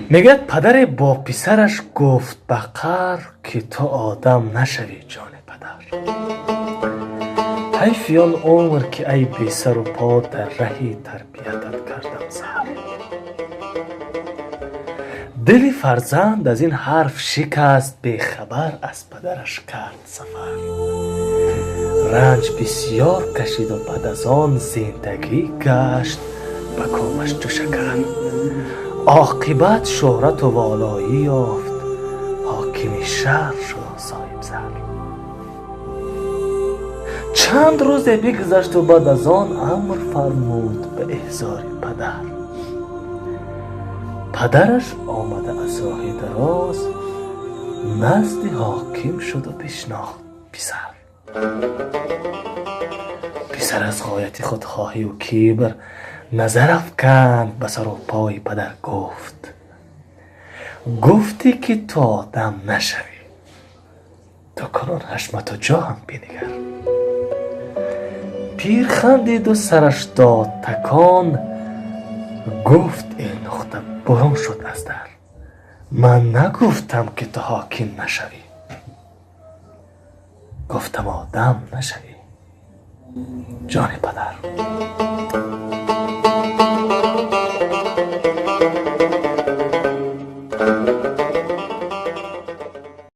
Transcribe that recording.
میگه پدر با پسرش گفت بقر که تو آدم نشوی جان پدر. حیف آن عمر که ای بی سر و پا در رهی تربیتت کردم سر. دل فرزند از این حرف شکست، به خبر از پدرش کرد سفر. رنج بسیار کشید و بعد از آن زندگی گشت به کامش چو شکر. عاقبت شهرت و والایی یافت، حاکم شهر شد صاحب زر. چند روز بگذشت و بعد از آن امر فرمود به احضار پدر. پدرش آمده از راه دراز، نزد حاکم شد و بشناخت پسر. پسر از غایت خودخواهی و کبر نظر افکند به سر و پای پدر گفتی که تو آدم نشوی، تو کنون حشمت و جا هم بنگر. پیر خندید و سرش داد تکان، گفت ای نقطه برون شد از در. من نگفتم که تو حاکم نشوی، گفتم آدم نشوی جان پدر.